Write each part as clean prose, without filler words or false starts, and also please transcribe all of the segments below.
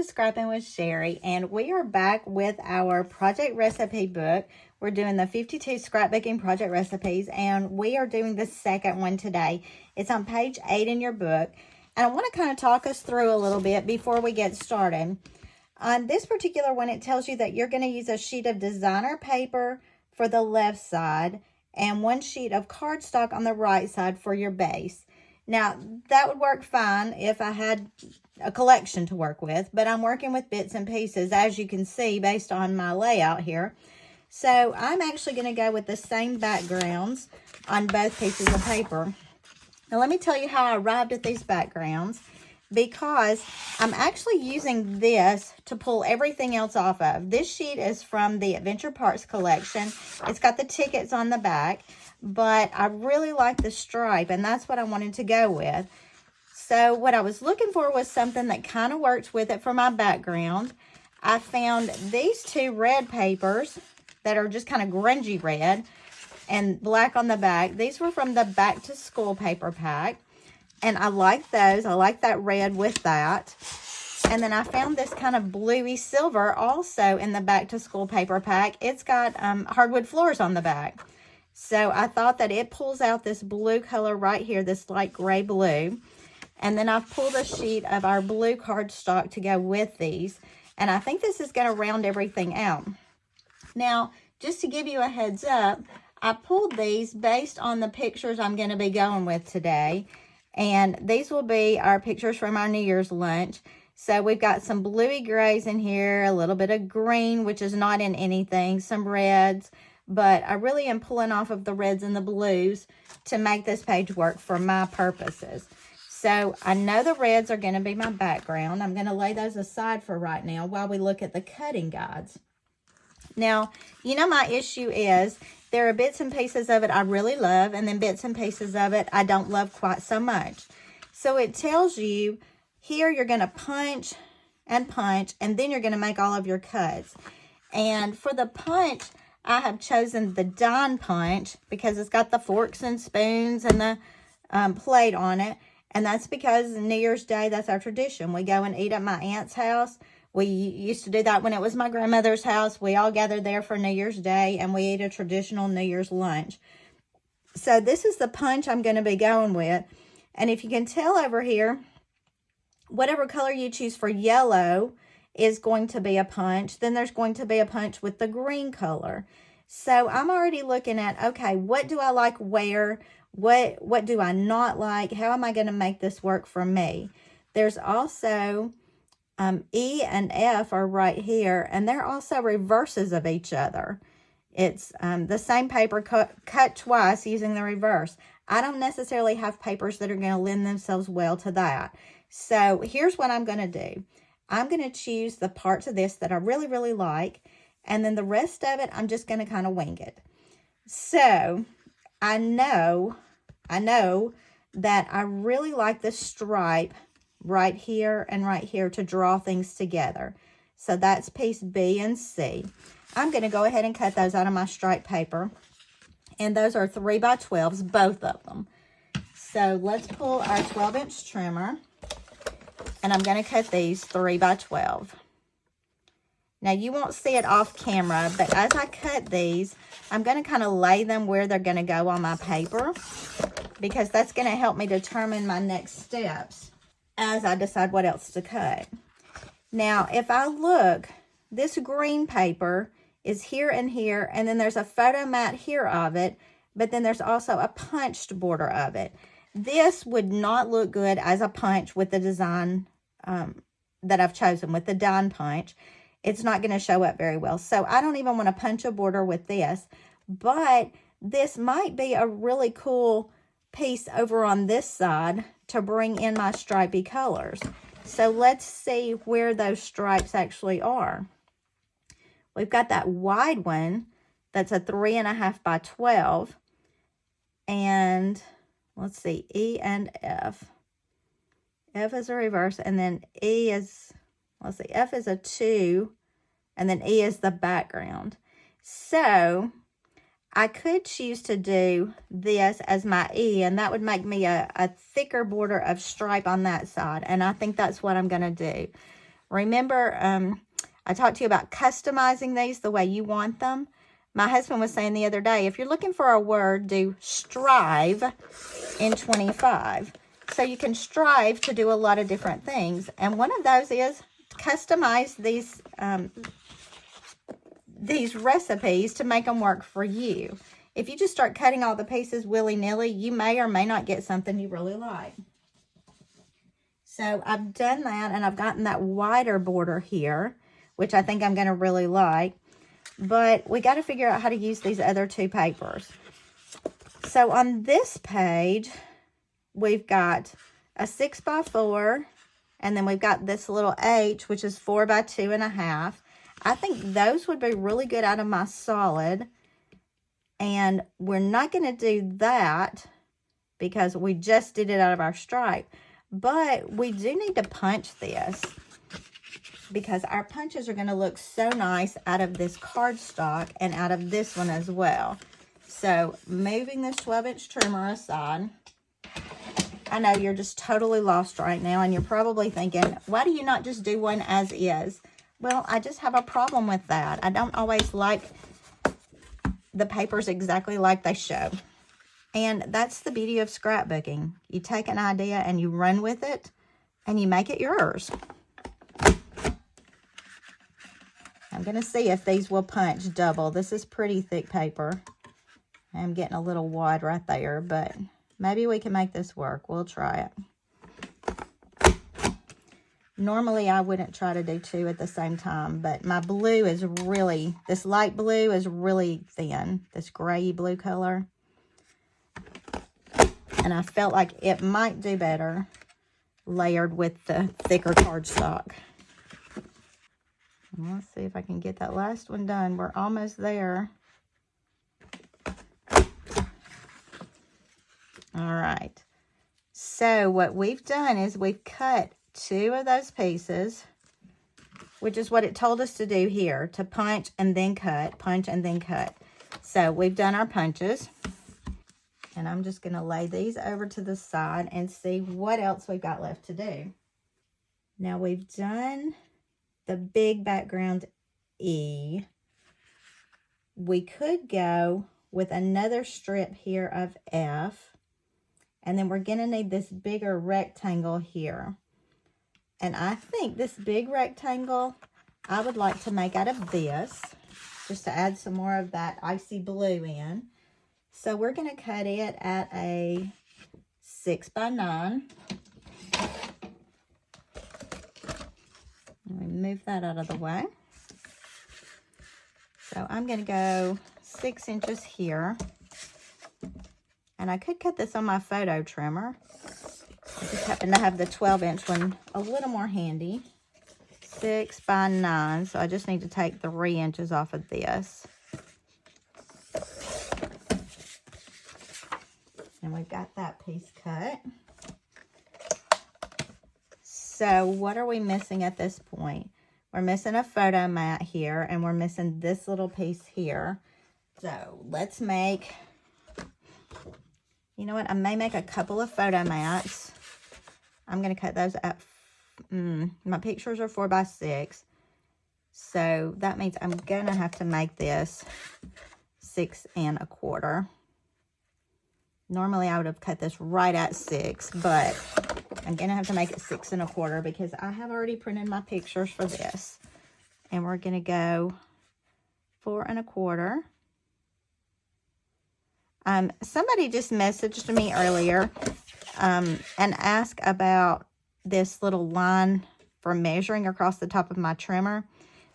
Scrappin with Sheri, and we are back with our project recipe book. We're doing the 52 scrapbooking project recipes, and we are doing the second one today. It's on page 8 in your book, and I want to kind of talk us through a little bit before we get started. On this particular one, it tells you that you're going to use a sheet of designer paper for the left side and one sheet of cardstock on the right side for your base. Now, that would work fine if I had a collection to work with, but I'm working with bits and pieces, as you can see, based on my layout here. So I'm actually going to go with the same backgrounds on both pieces of paper. Now, let me tell you how I arrived at these backgrounds, because I'm actually using this to pull everything else off of. This sheet is from the Adventure Parts collection. It's got the tickets on the back, but I really like the stripe, and that's what I wanted to go with. So what I was looking for was something that kind of worked with it for my background. I found these two red papers that are just kind of grungy red and black on the back. These were from the Back to School paper pack, and I like those. I like that red with that. And then I found this kind of bluey silver also in the Back to School paper pack. It's got hardwood floors on the back. So I thought that it pulls out this blue color right here, this light gray blue. And then I've pulled a sheet of our blue cardstock to go with these. And I think this is going to round everything out. Now, just to give you a heads up, I pulled these based on the pictures I'm going to be going with today. And these will be our pictures from our New Year's lunch. So we've got some bluey grays in here, a little bit of green, which is not in anything, some reds. But I really am pulling off of the reds and the blues to make this page work for my purposes. So I know the reds are going to be my background. I'm going to lay those aside for right now while we look at the cutting guides. Now, you know my issue is there are bits and pieces of it I really love, and then bits and pieces of it I don't love quite so much. So it tells you here you're going to punch, and then you're going to make all of your cuts. And for the punch, I have chosen the dime punch because it's got the forks and spoons and the plate on it. And that's because New Year's Day, that's our tradition. We go and eat at my aunt's house. We used to do that when it was my grandmother's house. We all gathered there for New Year's Day, and we ate a traditional New Year's lunch. So this is the punch I'm going to be going with. And if you can tell over here, whatever color you choose for yellow is going to be a punch. Then there's going to be a punch with the green color. So I'm already looking at, okay, what do I like where? What do I not like? How am I going to make this work for me? There's also E and F are right here, and they're also reverses of each other. It's the same paper cut twice using the reverse. I don't necessarily have papers that are going to lend themselves well to that. So here's what I'm going to do. I'm going to choose the parts of this that I really, really like, and then the rest of it, I'm just going to kind of wing it. So I know that I really like the stripe right here and right here to draw things together. So that's piece B and C. I'm going to go ahead and cut those out of my stripe paper. And those are 3x12s, both of them. So let's pull our 12-inch trimmer. And I'm going to cut these 3x12. Now, you won't see it off camera, but as I cut these, I'm going to kind of lay them where they're going to go on my paper, because that's going to help me determine my next steps as I decide what else to cut. Now, if I look, this green paper is here and here, and then there's a photo mat here of it, but then there's also a punched border of it. This would not look good as a punch with the design that I've chosen, with the dime punch. It's not going to show up very well. So I don't even want to punch a border with this, but this might be a really cool piece over on this side to bring in my stripy colors. So let's see where those stripes actually are. We've got that wide one that's a 3.5x12, and let's see, E and F. F is a reverse, and then E is, let's see, F is a 2, and then E is the background. So I could choose to do this as my E, and that would make me a thicker border of stripe on that side, and I think that's what I'm going to do. Remember, I talked to you about customizing these the way you want them. My husband was saying the other day, if you're looking for a word, do strive in 25. So you can strive to do a lot of different things. And one of those is customize these recipes to make them work for you. If you just start cutting all the pieces willy-nilly, you may or may not get something you really like. So I've done that, and I've gotten that wider border here, which I think I'm going to really like. But we got to figure out how to use these other two papers. So on this page, we've got a 6x4, and then we've got this little H, which is 4x2.5. I think those would be really good out of my solid. And we're not going to do that because we just did it out of our stripe. But we do need to punch this because our punches are going to look so nice out of this cardstock and out of this one as well. So moving this 12-inch trimmer aside, I know you're just totally lost right now, and you're probably thinking, why do you not just do one as is? Well, I just have a problem with that. I don't always like the papers exactly like they show. And that's the beauty of scrapbooking. You take an idea and you run with it and you make it yours. I'm going to see if these will punch double. This is pretty thick paper. I'm getting a little wide right there, but maybe we can make this work. We'll try it. Normally, I wouldn't try to do two at the same time, but my blue is really, this light blue is really thin, this gray blue color. And I felt like it might do better layered with the thicker cardstock. Let's see if I can get that last one done. We're almost there. All right. So what we've done is we've cut two of those pieces, which is what it told us to do here, to punch and then cut, punch and then cut. So we've done our punches. And I'm just going to lay these over to the side and see what else we've got left to do. Now we've done the big background E. We could go with another strip here of F. And then we're going to need this bigger rectangle here. And I think this big rectangle, I would like to make out of this, just to add some more of that icy blue in. So we're going to cut it at a 6x9. Let me move that out of the way. So I'm going to go 6 inches here. And I could cut this on my photo trimmer. I just happen to have the 12-inch one a little more handy. 6x9. So I just need to take 3 inches off of this. And we've got that piece cut. So what are we missing at this point? We're missing a photo mat here, and we're missing this little piece here. So let's make, you know what? I may make a couple of photo mats. I'm going to cut those at, my pictures are 4x6. So that means I'm going to have to make this 6 1/4. Normally, I would have cut this right at 6, but I'm going to have to make it 6 1/4 because I have already printed my pictures for this. And we're going to go 4 1/4. Somebody just messaged me earlier and asked about this little line for measuring across the top of my trimmer.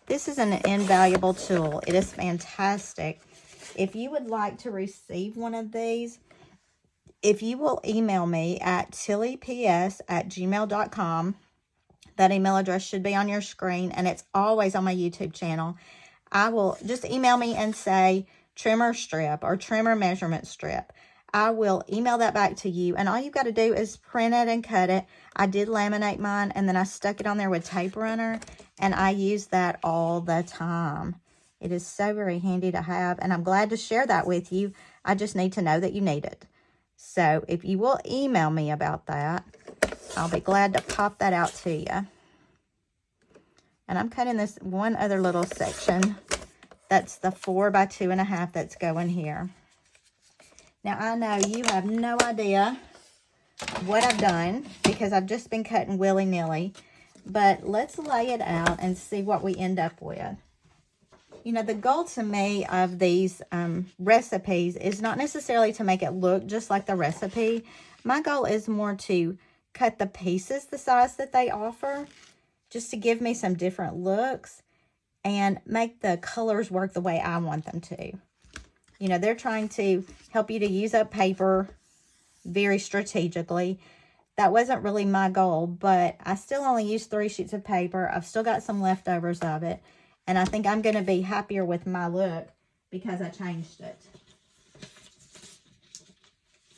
This is an invaluable tool. It is fantastic. If you would like to receive one of these, if you will email me at tilleyps@gmail.com, that email address should be on your screen, and it's always on my YouTube channel. I will just email me and say trimmer strip or trimmer measurement strip. I will email that back to you, and all you've got to do is print it and cut it. I did laminate mine, and then I stuck it on there with tape runner, and I use that all the time. It is so very handy to have, and I'm glad to share that with you. I just need to know that you need it. So if you will email me about that, I'll be glad to pop that out to you. And I'm cutting this one other little section. That's the 4 by 2.5 that's going here. Now, I know you have no idea what I've done because I've just been cutting willy-nilly. But let's lay it out and see what we end up with. You know, the goal to me of these recipes is not necessarily to make it look just like the recipe. My goal is more to cut the pieces the size that they offer, just to give me some different looks and make the colors work the way I want them to. You know, they're trying to help you to use up paper very strategically. That wasn't really my goal, but I still only used 3 sheets of paper. I've still got some leftovers of it. And I think I'm going to be happier with my look because I changed it.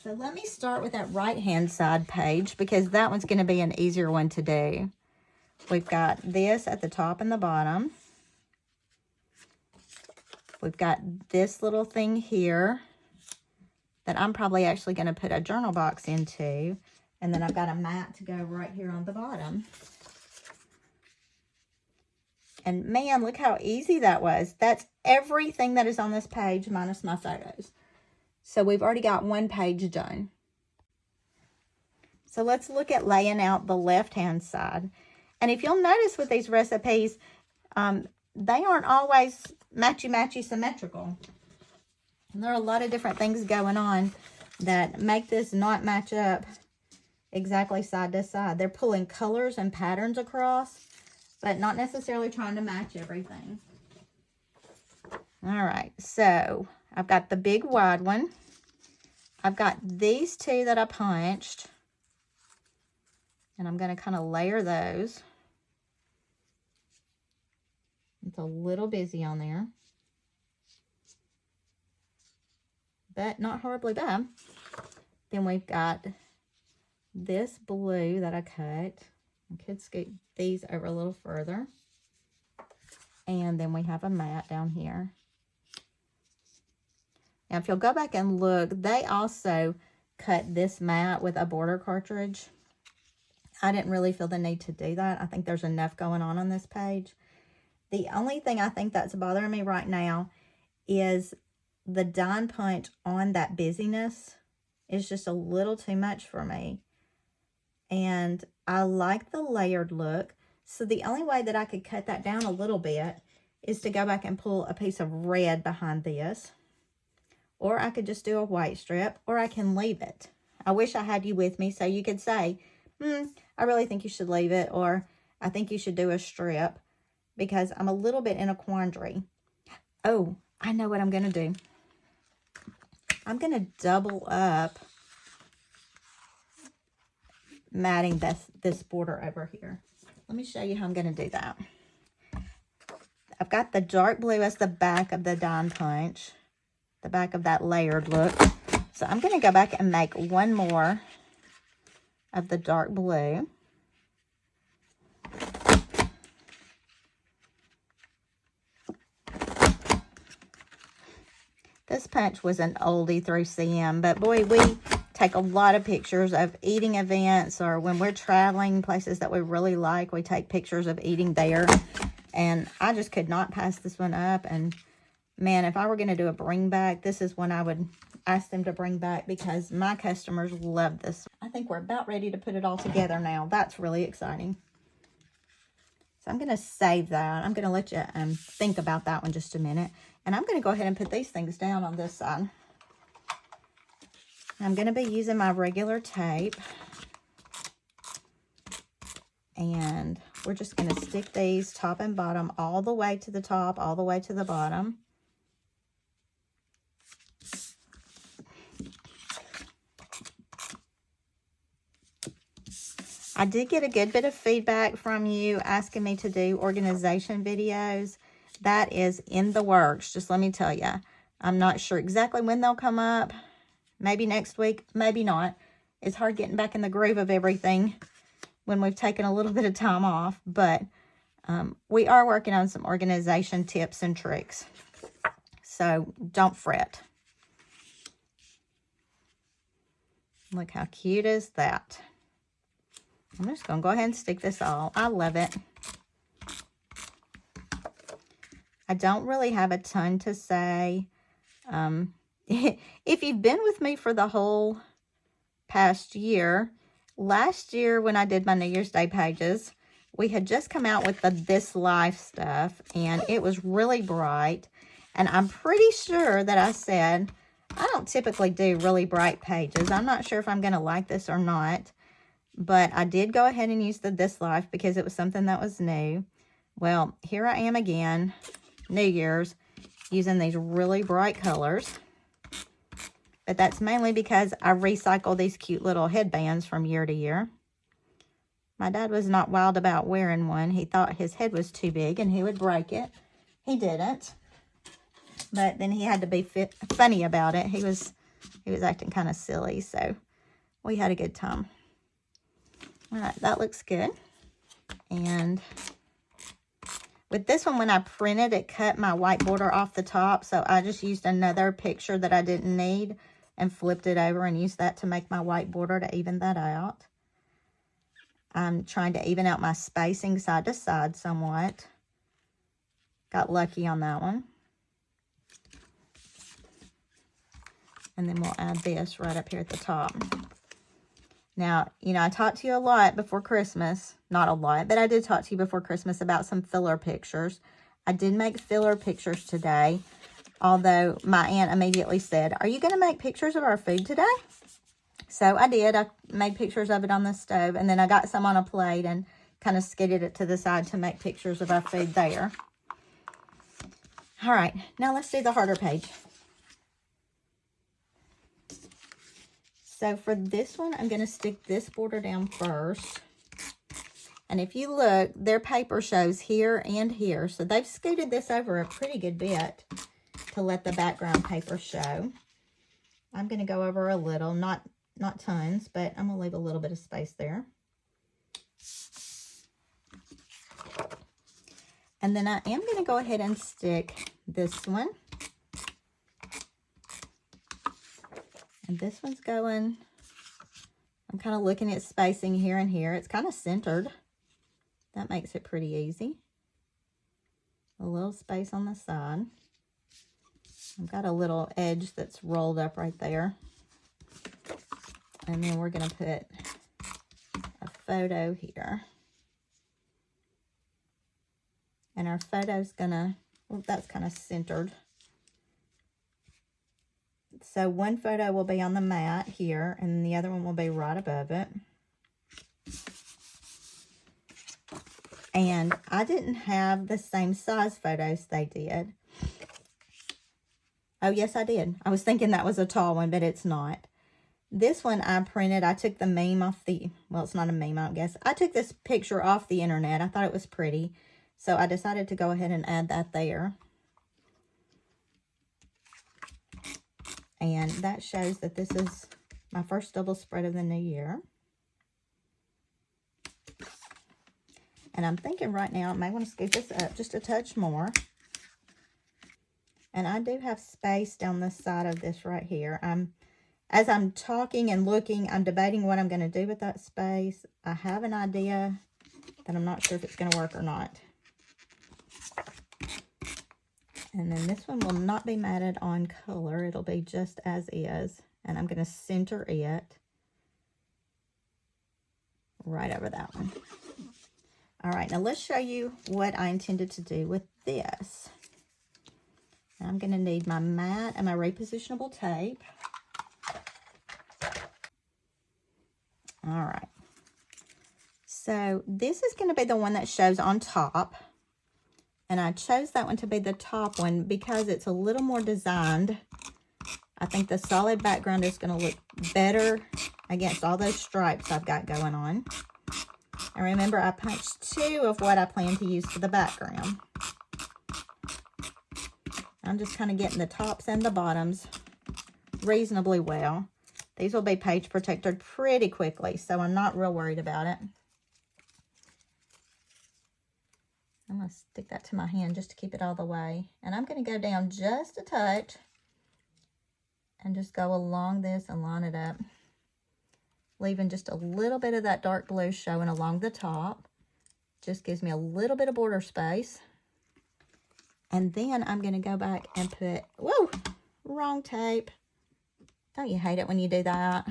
So let me start with that right-hand side page because that one's going to be an easier one to do. We've got this at the top and the bottom. We've got this little thing here that I'm probably actually going to put a journal box into. And then I've got a mat to go right here on the bottom. And man, look how easy that was. That's everything that is on this page minus my photos. So we've already got one page done. So let's look at laying out the left-hand side. And if you'll notice with these recipes, they aren't always matchy-matchy symmetrical. And there are a lot of different things going on that make this not match up exactly side to side. They're pulling colors and patterns across, but not necessarily trying to match everything. All right, so I've got the big wide one. I've got these 2 that I punched, and I'm going to kind of layer those. It's a little busy on there, but not horribly bad. Then we've got this blue that I cut. I could scoot these over a little further. And then we have a mat down here. Now, if you'll go back and look, they also cut this mat with a border cartridge. I didn't really feel the need to do that. I think there's enough going on this page. The only thing I think that's bothering me right now is the dine punch on that busyness is just a little too much for me. And I like the layered look. So the only way that I could cut that down a little bit is to go back and pull a piece of red behind this. Or I could just do a white strip, or I can leave it. I wish I had you with me so you could say, I really think you should leave it, or I think you should do a strip, because I'm a little bit in a quandary. Oh, I know what I'm going to do. I'm going to double up matting this border over here. Let me show you how I'm going to do that. I've got the dark blue as the back of the dine punch, the back of that layered look. So I'm going to go back and make one more of the dark blue. This punch was an oldie through CM, but boy, we take a lot of pictures of eating events, or when we're traveling places that we really like, we take pictures of eating there. And I just could not pass this one up. And man, if I were going to do a bring back, this is one I would ask them to bring back because my customers love this. I think we're about ready to put it all together now. That's really exciting. So I'm going to save that. I'm going to let you think about that one just a minute. And I'm going to go ahead and put these things down on this side. I'm going to be using my regular tape. And we're just going to stick these top and bottom all the way to the top, all the way to the bottom. I did get a good bit of feedback from you asking me to do organization videos. That is in the works, just let me tell you. I'm not sure exactly when they'll come up. Maybe next week, maybe not. It's hard getting back in the groove of everything when we've taken a little bit of time off. But we are working on some organization tips and tricks. So don't fret. Look how cute is that. I'm just going to go ahead and stick this all. I love it. I don't really have a ton to say. If you've been with me for the whole past year, last year when I did my New Year's Day pages, we had just come out with the This Life stuff, and it was really bright. And I'm pretty sure that I said, I don't typically do really bright pages. I'm not sure if I'm going to like this or not, but I did go ahead and use the This Life because it was something that was new. Well, here I am again, New Year's, using these really bright colors. But that's mainly because I recycle these cute little headbands from year to year. My dad was not wild about wearing one. He thought his head was too big and he would break it. He didn't. But then he had to be funny about it. He was acting kind of silly, so we had a good time. All right, that looks good. And with this one, when I printed, it cut my white border off the top, so I just used another picture that I didn't need and flipped it over and used that to make my white border to even that out. I'm trying to even out my spacing side to side somewhat. Got lucky on that one. And then we'll add this right up here at the top. Now, you know, I talked to you a lot before Christmas. Not a lot, but I did talk to you before Christmas about some filler pictures. I did make filler pictures today, although my aunt immediately said, "Are you going to make pictures of our food today?" So I did. I made pictures of it on the stove, and then I got some on a plate and kind of skidded it to the side to make pictures of our food there. All right, now let's do the harder page. So for this one, I'm going to stick this border down first. And if you look, their paper shows here and here. So they've scooted this over a pretty good bit to let the background paper show. I'm going to go over a little, not tons, but I'm going to leave a little bit of space there. And then I am going to go ahead and stick this one. And this one's going, I'm kind of looking at spacing here and here. It's kind of centered. That makes it pretty easy. A little space on the side. I've got a little edge that's rolled up right there. And then we're going to put a photo here. And our photo's going to, well, that's kind of centered. So one photo will be on the mat here, and the other one will be right above it. And I didn't have the same size photos they did. Oh, yes, I did. I was thinking that was a tall one, but it's not. This one I printed. I took the meme off the, well, it's not a meme, I guess. I took this picture off the internet. I thought it was pretty. So I decided to go ahead and add that there. And that shows that this is my first double spread of the new year. And I'm thinking right now, I may want to scoot this up just a touch more. And I do have space down the side of this right here. As I'm talking and looking, I'm debating what I'm going to do with that space. I have an idea that I'm not sure if it's going to work or not. And then this one will not be matted on color. It'll be just as is. And I'm going to center it right over that one. All right, now let's show you what I intended to do with this. I'm going to need my mat and my repositionable tape. All right. So this is going to be the one that shows on top. And I chose that one to be the top one because it's a little more designed. I think the solid background is going to look better against all those stripes I've got going on. And remember, I punched 2 of what I plan to use for the background. I'm just kind of getting the tops and the bottoms reasonably well. These will be page protected pretty quickly, so I'm not real worried about it. I'm going to stick that to my hand just to keep it all the way. And I'm going to go down just a touch and just go along this and line it up, leaving just a little bit of that dark blue showing along the top. Just gives me a little bit of border space. And then I'm going to go back and put, whoa, wrong tape. Don't you hate it when you do that?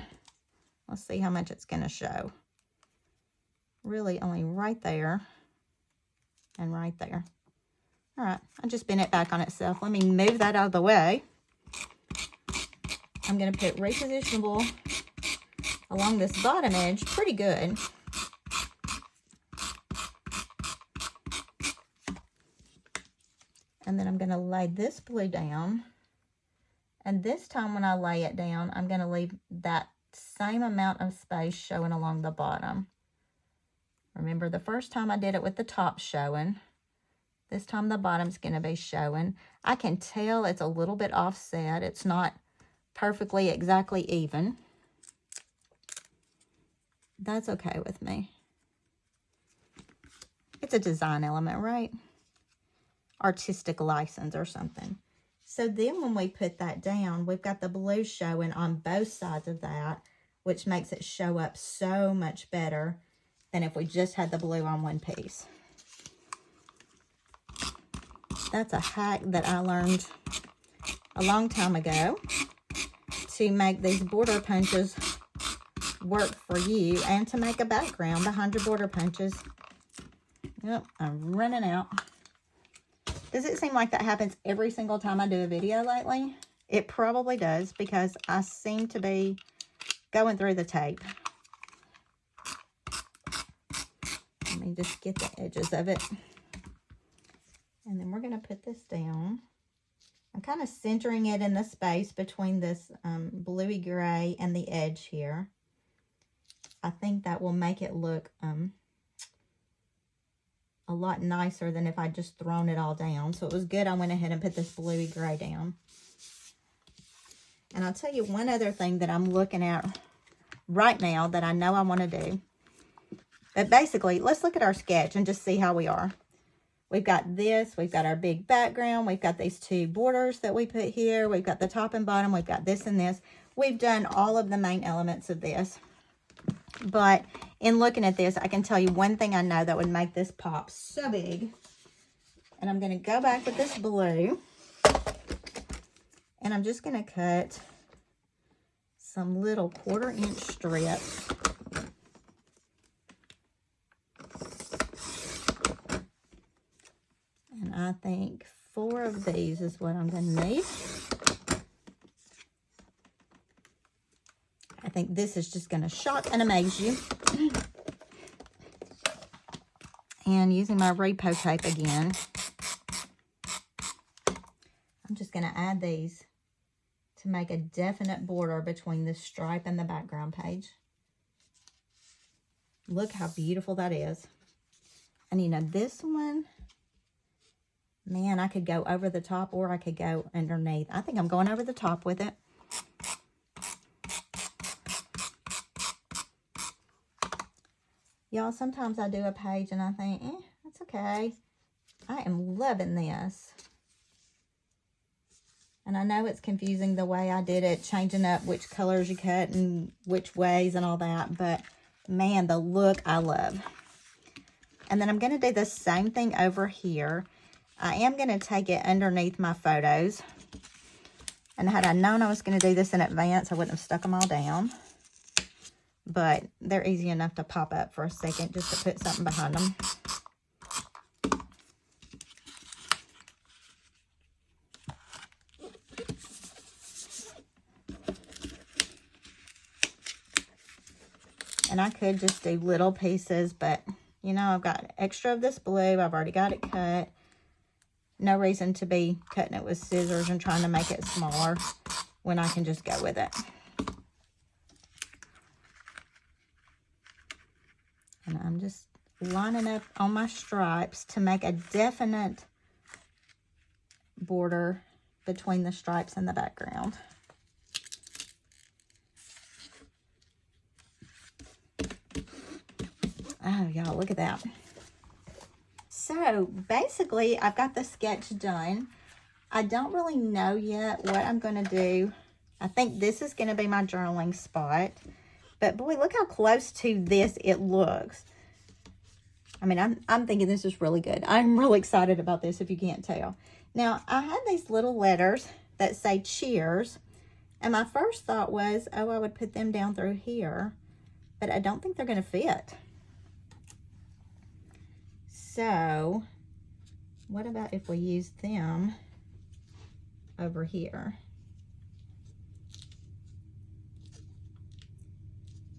Let's see how much it's going to show. Really only right there and right there. All right, I just bent it back on itself. Let me move that out of the way. I'm going to put repositionable along this bottom edge pretty good. And then I'm going to lay this blue down. And this time when I lay it down, I'm going to leave that same amount of space showing along the bottom. Remember, the first time I did it with the top showing. This time the bottom's going to be showing. I can tell it's a little bit offset. It's not perfectly exactly even. That's okay with me. It's a design element, right? Artistic license or something. So then when we put that down, we've got the blue showing on both sides of that, which makes it show up so much better than if we just had the blue on one piece. That's a hack that I learned a long time ago to make these border punches work for you and to make a background behind your border punches. Yep, I'm running out. Does it seem like that happens every single time I do a video lately? It probably does because I seem to be going through the tape. Let me just get the edges of it. And then we're going to put this down. I'm kind of centering it in the space between this bluey gray and the edge here. I think that will make it look a lot nicer than if I just thrown it all down. So it was good I went ahead and put this bluey gray down. And I'll tell you one other thing that I'm looking at right now that I know I want to do. But basically, let's look at our sketch and just see how we are. We've got this, we've got our big background, we've got these two borders that we put here, we've got the top and bottom, we've got this and this. We've done all of the main elements of this. But in looking at this, I can tell you one thing I know that would make this pop so big. And I'm going to go back with this blue. And I'm just going to cut some little 1/4-inch strips. And I think 4 of these is what I'm going to need. I think this is just going to shock and amaze you. And using my repo tape again, I'm just going to add these to make a definite border between the stripe and the background page. Look how beautiful that is. And you know, this one, man, I could go over the top or I could go underneath. I think I'm going over the top with it. Y'all, sometimes I do a page and I think, that's okay. I am loving this. And I know it's confusing the way I did it, changing up which colors you cut and which ways and all that. But, man, the look I love. And then I'm going to do the same thing over here. I am going to take it underneath my photos. And had I known I was going to do this in advance, I wouldn't have stuck them all down. But they're easy enough to pop up for a second just to put something behind them. And I could just do little pieces, but, you know, I've got extra of this blue. I've already got it cut. No reason to be cutting it with scissors and trying to make it smaller when I can just go with it. And I'm just lining up on my stripes to make a definite border between the stripes and the background. Oh, y'all, look at that. So, basically, I've got the sketch done. I don't really know yet what I'm going to do. I think this is going to be my journaling spot. But, boy, look how close to this it looks. I mean, I'm thinking this is really good. I'm really excited about this, if you can't tell. Now, I had these little letters that say cheers, and my first thought was, oh, I would put them down through here, but I don't think they're going to fit. So, what about if we use them over here?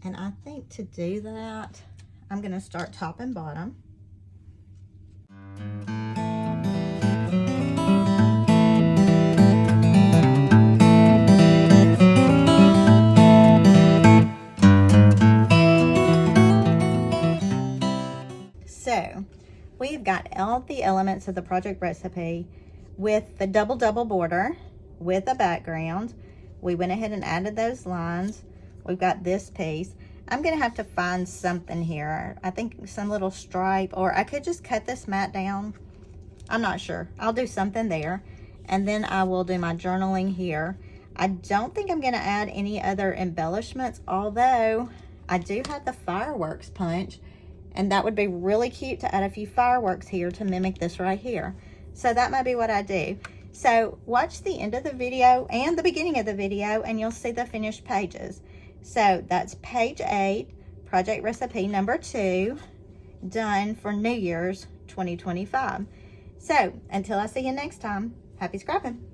And I think to do that, I'm going to start top and bottom. So, we've got all the elements of the project recipe with the double border, with a background. We went ahead and added those lines. We've got this piece. I'm gonna have to find something here. I think some little stripe, or I could just cut this mat down. I'm not sure. I'll do something there. And then I will do my journaling here. I don't think I'm gonna add any other embellishments, although I do have the fireworks punch, and that would be really cute to add a few fireworks here to mimic this right here. So that might be what I do. So watch the end of the video and the beginning of the video, and you'll see the finished pages. So that's page 8, project recipe number 2, done for New Year's 2025. So until I see you next time, happy scrapping.